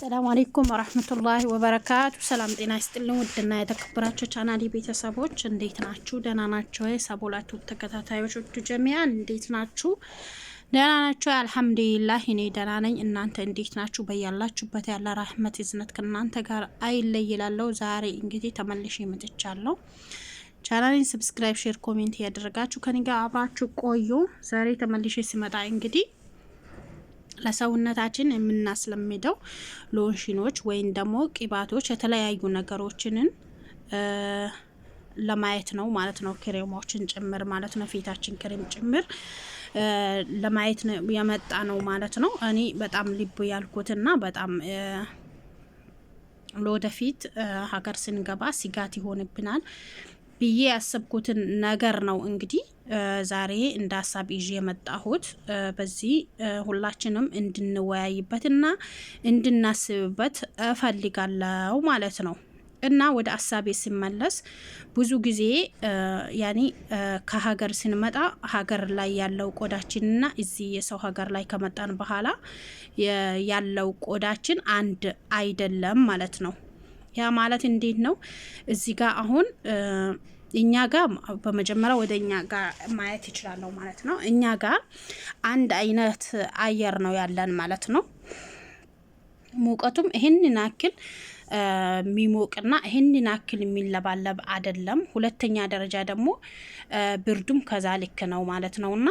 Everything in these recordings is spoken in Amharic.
السلام عليكم ورحمة الله وبركاته. سلام ጤና ይስጥልኝ ውድና የተከበራችሁ ቻናሌ ቤተሰቦች እንዴት ናችሁ? ደህና ናችሁ? ሰቦላቱ ተከታታዮች ሁሉ ጀሚያን እንዴት ናችሁ? ደህና ናችሁ? አልহামዱሊላህ እኔ ደህና ነኝ። እናንተ እንዴት ናችሁ? በያላችሁበት ያለ ረህመት እዝነት ከናንተ ጋር አይለይላለው። ዛሬ እንግዲህ ተመልሼ መጥቻለሁ። ቻናሌን ሰብስክራይብ፣ ሼር፣ ኮሜንት ያደረጋችሁ ከኔ ጋር አብራችሁ ቆዩ። ዛሬ ተመልሼ ሲመጣ እንግዲህ ለሰውነታችን የምናስለምደው ሎሽኖች ወይም ደግሞ ቅባቶች የተለያዩ ነገሮችን ለማየት ነው ማለት ነው። ክሬሞችን ጭምር ማለት ነው። ፊታችን ክሬም ጭምር ለማየት ነው የመጣ ነው ማለት ነው። እኔ በጣም ልብ ያልኩትና በጣም ለወደፊት ሀገር ስንገባ ስጋት ይሆንብናል ብዬ ያሰብኩትን ነገር ነው እንግዲህ ዛሬ እንደ ሀሳብ ይዤ የመጣሁት። በዚህ ሁላችንም እንድንወያይበትና እንድናስብበት እፈልጋለሁ ማለት ነው። እና ወደ ሀሳቤ ሲመለስ ብዙ ጊዜ ያኔ ከሀገር ስንመጣ ሀገር ላይ ያለው ቆዳችንና እዚህ የሰው ሀገር ላይ ከመጣን በኋላ ያለው ቆዳችን አንድ አይደለም ማለት ነው። ያ ማለት እንዴት ነው? እዚህ ጋር አሁን እኛ ጋር በመጀመሪያ ወደ እኛ ጋር ማየት ይችላል ማለት ነው። እኛ ጋር አንድ አይነት አየር ነው ያለን ማለት ነው። ሙቀቱም ይሄንን ያክል የሚሞቅና ይሄንን ያክል የሚለባለብ አይደለም። ሁለተኛ ደረጃ ደግሞ ብርዱም ከዛ ልክ ነው ማለት ነውና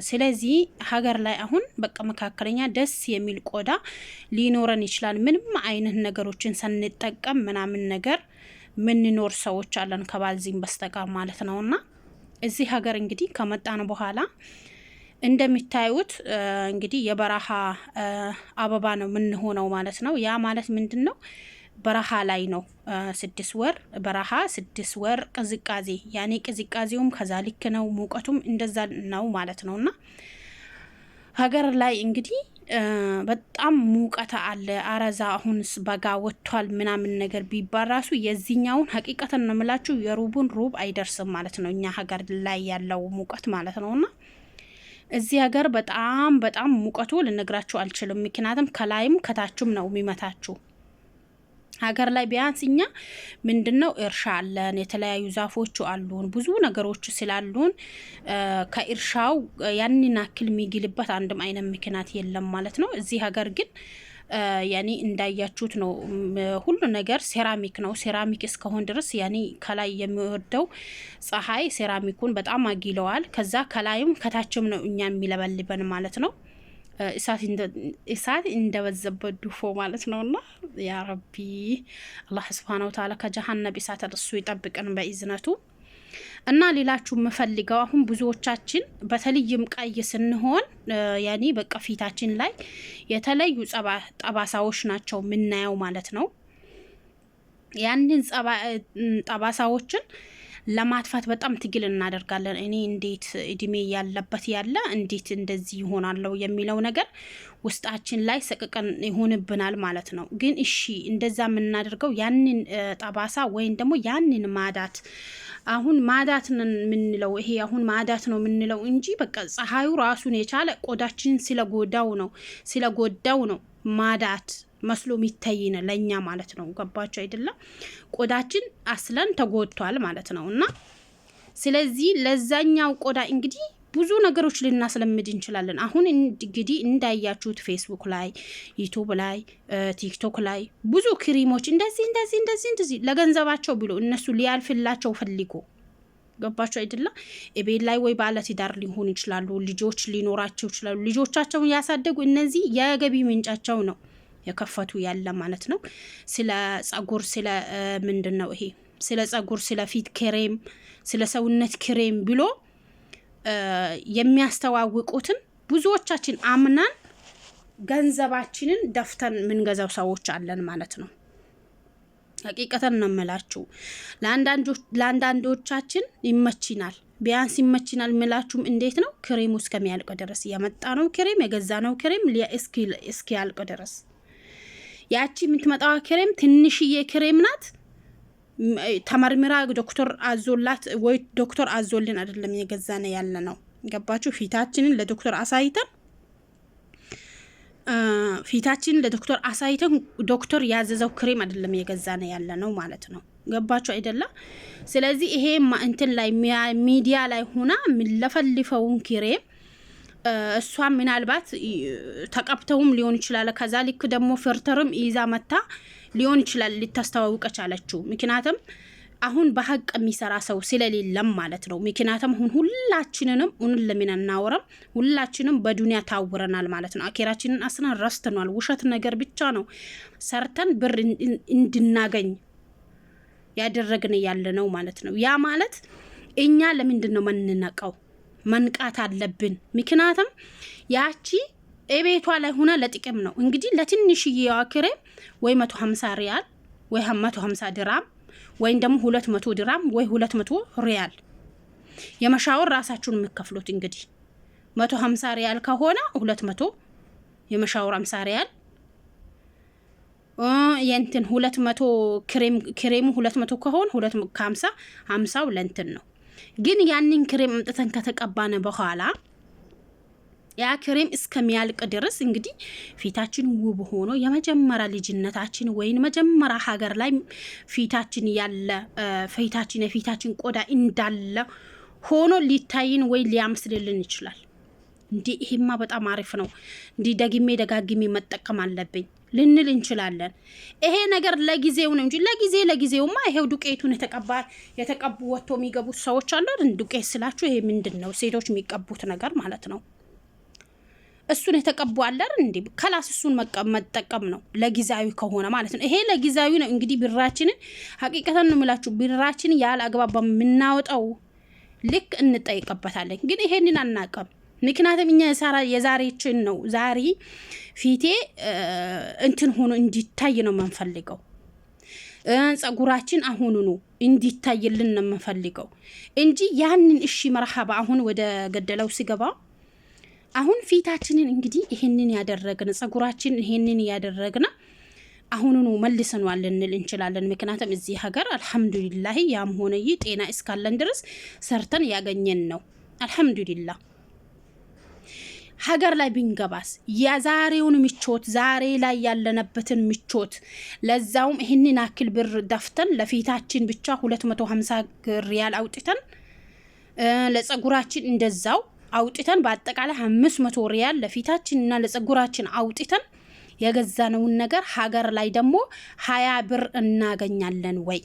ስለዚህ ሀገር ላይ አሁን በቃ መካከለኛ ደስ የሚል ቆዳ ሊኖረን ይችላል። ምንም አይነት ነገሮችን ሳንጠቀም ምናምን ነገር ምንኖር ሰዎች አለን ከባልዚም በስተቀር ማለት ነውና እዚህ ሀገር እንግዲህ ከመጣን በኋላ እንደሚታዩት እንግዲህ የበረሃ አበባ ነው ምን ሆነው ማለት ነው። ያ ማለት ምንድነው? በረሃ ላይ ነው 6 ወር በረሃ 6 ወር ቅዝቃዜ ያኔ ቅዝቃዜውም ከዛ ልክ ነው፣ ሙቀቱም እንደዛ ነው ማለት ነውና ሀገር ላይ እንግዲህ በጣም ሙቀት አለ። አረዛ አሁንስ በጋ ወጥቷል ምናምን ነገር ቢባል ራሱ የዚህኛውን ሀቂቀተን ነው የምላችሁ የሩቡን ሩብ አይደርስም ማለት ነው። እኛ ሀገር ላይ ያለው ሙቀት ማለት ነውና እዚህ ሀገር በጣም ሙቀቱ ልነግራችሁ አልችልም። ምክንያቱም ከላይም ከታችም ነው የሚመታችሁ። ሀገር ላይ ቢያንስ እኛ ምንድነው እርሻ አለን፣ የተለያዩ ዛፎች አሉን፣ ብዙ ነገሮች ስላሉን ከእርሻው ያንን አክል የሚግልበት አንድም አይነት ምክንያት የለም ማለት ነው። እዚህ ሀገር ግን ያኔ እንዳያችሁት ነው ሁሉ ነገር ሴራሚክ ነው። ሴራሚክ እስከሆን ድረስ ያኔ ከላይ የሚወርደው ፀሐይ ሴራሚኩን በጣም አጊለዋል። ከዛ ከላይም ከታችም ነው እኛን የሚለበልበን ማለት ነው። እሳት እንደበዘበት ዱፎ ማለት ነውና ያ ረቢ አላህ Subhanahu Wa Ta'ala ከጀሃነም እሳት እሱ ይጠብቀን በእዝነቱ። እና ሌላችሁ መፈልገው አሁን ብዙዎቻችን በተለይም ቀይ ስንሆን ያኔ በቃ ፊታችን ላይ የተለዩ ጠባሳዎች ናቸው ምናየው ማለት ነው። ያንን ጠባሳዎችን ለማጥፋት በጣም ትግል እናደርጋለን። እኔ እንዴት እድሜ ያለበት ያለ እንዴት እንደዚህ ይሆናለው የሚለው ነገር ውስጣችን ላይ ሰቀቀን ይሆንብናል ማለት ነው። ግን እሺ እንደዛ የምናደርገው ያንን ጠባሳ ወይን ደግሞ ያንን ማዳት አሁን ማዳት ነን ምንለው ይሄ አሁን ማዳት ነው ምንለው እንጂ በቃ ፀሐዩ ራሱን የቻለ ቆዳችን ስለጎዳው ነው ማዳት መስሎ የሚታይነ ለኛ ማለት ነው። ገባችሁ አይደለም? ቆዳችን አስለን ተጎድቷል ማለት ነውና ስለዚህ ለዛኛው ቆዳ እንግዲህ ብዙ ነገሮች ልናስለምድ እንችላለን። አሁን እንግዲህ እንዳያችሁት ፌስቡክ ላይ፣ ዩቲዩብ ላይ፣ ቲክቶክ ላይ ብዙ ክሪሞች እንደዚህ ለገንዘባቸው ብሎ እነሱ ሊያልፍላቸው ፈልጎ ገባችሁ አይደለም? እቤት ላይ ወይ ባለ ትዳር ሊሆን ይችላሉ፣ ልጆች ሊኖራቸው ይችላሉ። ልጆቻቸውን ያሳደጉ እነዚህ የገቢ ምንጫቸው ነው የከፈቱ ያለ ማለት ነው። ስለ ጸጉር ስለ ምንድነው ይሄ ስለ ጸጉር ስለ ፊት ክሬም ስለ ሰውነት ክሬም ብሎ የሚያስተዋውቁትን ብዙዎቻችን አምናን ገንዘባችንን ደፍተን ምንገዛው ሰዎች አለን ማለት ነው። ሀቂቀተን ነው የምላችሁ። ለአንዳንዶቻችን ይመችናል፣ ቢያንስ ይመችናል ምላችሁም እንዴት ነው? ክሬሙ እስከሚያልቅ ድረስ ያመጣ ነው ክሬም የገዛ ነው ክሬም እስኪያልቅ ድረስ ያቺ የምትመጣው ክሬም ትንሽዬ ክሬም ናት። ተመርምራ ዶክተር አዞላት ወይ ዶክተር አዞልን አይደለም የገዛነ ያለ ነው። ገባችሁ? ፊታችንን ለዶክተር አሳይተን ፊታችን ለዶክተር አሳይተን ዶክተር ያዘዘው ክሬም አይደለም የገዛነ ያለ ነው ማለት ነው። ገባችሁ አይደለ? ስለዚህ ይሄ እንትን ላይ ሚዲያ ላይ ሆና ምለፈልፈውን ክሬም እሷ ምናልባት ተቀብተውም ሊሆን ይችላል። ከዛ ልክ ደግሞ ፍርተርም ይዛ መታ ሊሆን ይችላል ልታስተዋውቀች አለችው። ምክንያቱም አሁን በሐቅ የሚሰራ ሰው ስለሌለም ማለት ነው። ምክንያቱም አሁን ሁላችንንም ለምን እናወራም? ሁላችንም በዱንያ ታውረናል ማለት ነው። አኬራችንን አስና ረስተናል። ውሸት ነገር ብቻ ነው ሰርተን ብር እንድናገኝ ያደረግን ያለ ነው ማለት ነው። ያ ማለት እኛ ለምንድን ነው መንነቀው? መንቃት አለብን። ምክንያቱም ያቺ እቤቷ ላይ ሆና ለጥቅም ነው እንግዲህ ለትንሽዬ ክሬም ወይ 150 ሪያል ወይ 150 ድራም ወይ ደግሞ 200 ድራም ወይ 200 ሪያል የመሻወር ራሳችሁን የምትከፍሉት እንግዲህ 150 ሪያል ከሆነ 200 የመሻወር 50 ሪያል የንትን 200 ክሬሙ 200 ከሆነ 250 50 ለንትን ነው። ግን ያንን ክሬም አምጥተን ከተቀባነ በኋላ ያ ክሬም እስከሚያልቅ ድረስ እንግዲህ ፊታችን ውብ ሆኖ የመጀመሪያ ልጅነታችን ወይን መጀመሪያ ሀገር ላይ ፊታችን ያለ የፊታችን ቆዳ እንዳለ ሆኖ ሊታይን ወይ ሊያመስልልን ይችላል። እንዴ ይሄማ በጣም አሪፍ ነው፣ እንዴ ደጋግሜ መጠቀም አለብኝ ልንል እንችላለን። ይሄ ነገር ለጊዜው ነው እንጂ ለጊዜውማ ይሄው ዱቄቱን የተቀቡ ወጥቶ የሚገቡት ሰዎች አሉ። ዱቄት ስላችሁ ይሄ ምንድነው? ሴቶች የሚቀቡት ነገር ማለት ነው። እሱን የተቀቡ አለር እንዴ ከላስ እሱን መጠቀም ነው ለጊዜያዊ ከሆነ ማለት ነው። ይሄ ለጊዜያዊ ነው እንግዲህ ብራችንን ሐቂቀተን ነው የምላችሁ ብራችንን ያለ አግባብ በምናወጣው ልክ እንጠይቀበታለን። ግን ይሄንን አናቀም። ምክንያቱም እኛ የዛሬችን ነው ዛሬ ፊቴ እንትን ሆኖ እንዲታይ ነው የምንፈልገው። ጸጉራችን አሁኑኑ እንዲታይልን ነው የምንፈልገው እንጂ ያንን እሺ መርሐባ አሁን ወደ ገደለው ሲገባ አሁን ፊታችንን እንግዲህ ይሄንን ያደረግን ጸጉራችን ይሄንን ያደረግና አሁኑኑ መልሰናል ልንል እንችላለን። ምክንያቱም እዚህ ሀገር አልহামዱሊላህ ያም ሆነ ጤና እስካለን ድረስ ሰርተን ያገኘን ነው አልহামዱሊላህ። ሀገር ላይ ቢንገባስ የዛሬውን ምቾት ዛሬ ላይ ያለነበትን ምቾት ለዛውም ይሄንን አክል ብር ደፍተን ለፊታችን ብቻ 250 ሪያል አውጥተን ለጸጉራችን እንደዛው አውጥተን በአጠቃላይ 500 ሪያል ለፊታችንና ለጸጉራችን አውጥተን የገዛነውን ነገር ሀገር ላይ ደግሞ 20 ብር እናገኛለን ወይ?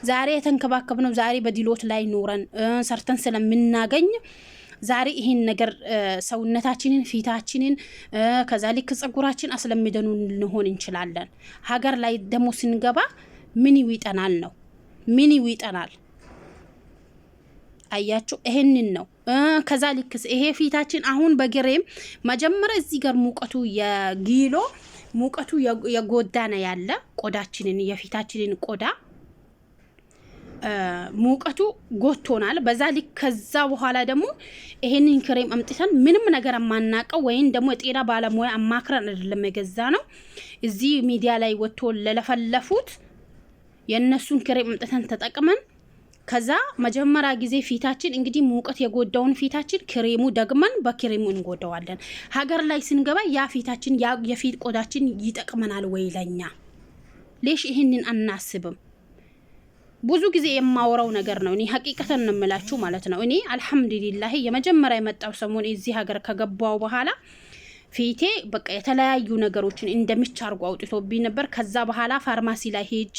ዛሬ የተንከባከብነው ዛሬ በዲሎት ላይ ኖረን ሰርተን ስለምናገኝ ዛሬ ይሄን ነገር ሰውነታችንን ፊታችንን ከዛሊክ ጸጉራችን አስለምደኑ ልንሆን እንችላለን። ሀገር ላይ ደግሞ ስንገባ ምን ይውጠናል ነው ምን ይውጠናል? አያችሁ ይሄንን ነው። ከዛሊክ ይሄ ፊታችን አሁን በግሬም መጀመሪያ እዚህ ጋር ሙቀቱ የጊሎ ሙቀቱ የጎዳና ያለ ቆዳችንን የፊታችንን ቆዳ ሙቀቱ ጎቶናል። በዛ ልክ ከዛ በኋላ ደግሞ ይሄንን ክሬም አምጥተን ምንም ነገር ማናቀው ወይን ደግሞ የጤና ባለሙያ አማክረን አይደለም የገዛ ነው። እዚህ ሚዲያ ላይ ወጥቶ ለለፈለፉት የነሱን ክሬም አምጥተን ተጠቅመን ከዛ መጀመሪያ ጊዜ ፊታችን እንግዲህ ሙቀት የጎዳውን ፊታችን ክሬሙ ደግመን በክሬሙ እንጎዳዋለን። ሀገር ላይ ስንገባ ያ ፊታችን ያ የፊት ቆዳችን ይጠቅመናል ወይ ለኛ? ለሽ ይሄንን አናስብም። ብዙ ጊዜ የማወራው ነገር ነው። እኔ ሐቂቀተን ነው የምላችሁ ማለት ነው። እኔ አልহামዱሊላህ የመጀመሪያ የመጣው ሰሞን እዚህ ሀገር ከገባው በኋላ ፊቴ በቃ የተለያዩ ነገሮችን እንደምቻርጉ አውጥቶብኝ ነበር። ከዛ በኋላ ፋርማሲ ላይ ሄጄ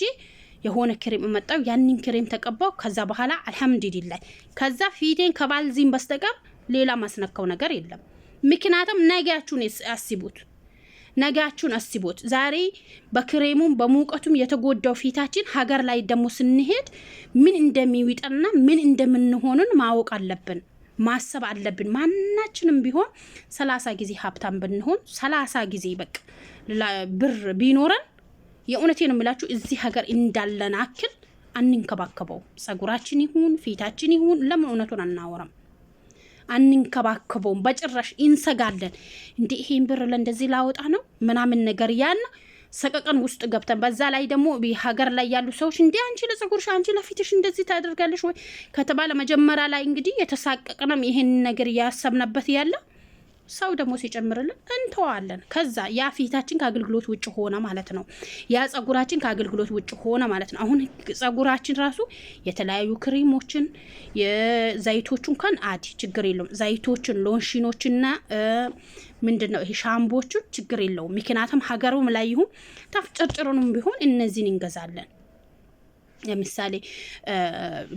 የሆነ ክሬም መጣው ያንን ክሬም ተቀባው። ከዛ በኋላ አልহামዱሊላህ ከዛ ፊቴን ከባልዚን በስተቀር ሌላ ማስነካው ነገር የለም። ምክንያቱም ነጋችሁን አስቡት። ዛሬ በክሬሙም በሙቀቱም የተጎዳው ፊታችን ሀገር ላይ ደግሞ ስንሄድ ምን እንደሚውጠና ምን እንደምንሆንን ማወቅ አለብን፣ ማሰብ አለብን። ማናችንም ቢሆን 30 ጊዜ ሀብታም ብንሆን 30 ጊዜ በቃ ብር ቢኖረን የእውነቴን እምላችሁ እዚህ ሀገር እንዳለን አክል አንንከባከበው። ጸጉራችን ይሁን ፊታችን ይሁን ለምን እውነቱን አናወራም? አንንከባከበው በጭራሽ እንሰጋለን። እንዴ ይሄን ብር ለእንደዚህ ላወጣ ነው ምናምን ነገር ያን ሰቀቀን ውስጥ ገብተን በዛ ላይ ደግሞ ሀገር ላይ ያሉ ሰዎች እንዴ አንቺ ለጸጉርሽ አንቺ ለፊትሽ እንደዚህ ታደርጋለሽ ወይ ከተባለ መጀመሪያ ላይ እንግዲህ የተሳቀቀንም ይሄን ነገር ያሰብነበት ያለ ሰው ደግሞ ሲጨምርልን እንተዋለን። ከዛ ያ ፊታችን ከአገልግሎት ውጭ ሆነ ማለት ነው። ያ ጸጉራችን ከአገልግሎት ውጭ ሆነ ማለት ነው። አሁን ጸጉራችን ራሱ የተለያዩ ክሬሞችን ዘይቶቹን እንኳን አዲ ችግር የለውም። ዘይቶችን ሎሽኖችና ምንድነው ይሄ ሻምቦቹን ችግር የለውም። ምክንያቱም ሀገሩም ላይ ይሁን ታፍጨርጭሩንም ቢሆን እነዚህን እንገዛለን። ለምሳሌ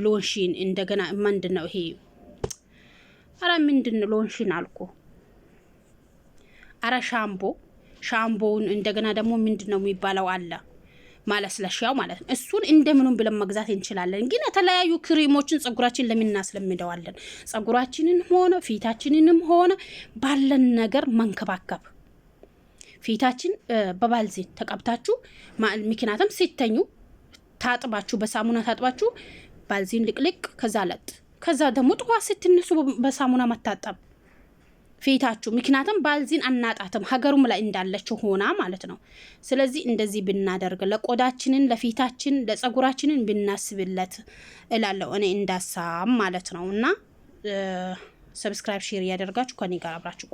ሎሽን እንደገና ምንድነው ይሄ ምንድነው ሎሽን አልኩ ሻምቦውን እንደገና ደግሞ ምንድነው የሚባለው አለ ማለስለሻው ማለት ነው። እሱን እንደምንም ብለን መግዛት እንችላለን። ግን የተለያዩ ክሬሞችን ጸጉራችን ለምን እናስለምደዋለን? ጸጉራችንን ሆነ ፊታችንንም ሆነ ባለን ነገር መንከባከብ። ፊታችን በባልዚን ተቀብታችሁ ምክንያቱም ሲተኙ ታጥባችሁ በሳሙና ታጥባችሁ ባልዚን ልቅልቅ ከዛ ደግሞ ጠዋት ስትነሱ በሳሙና መታጠብ ፊታችሁ። ምክንያቱም ባልዚን አናጣትም ሀገሩም ላይ እንዳለችው ሆና ማለት ነው። ስለዚህ እንደዚህ ብናደርግ ለቆዳችንን፣ ለፊታችን፣ ለጸጉራችንን ብናስብለት እላለሁ እኔ እንዳሳም ማለት ነው። እና ሰብስክራይብ ሼር ያደርጋችሁ ከኔ ጋር አብራችሁ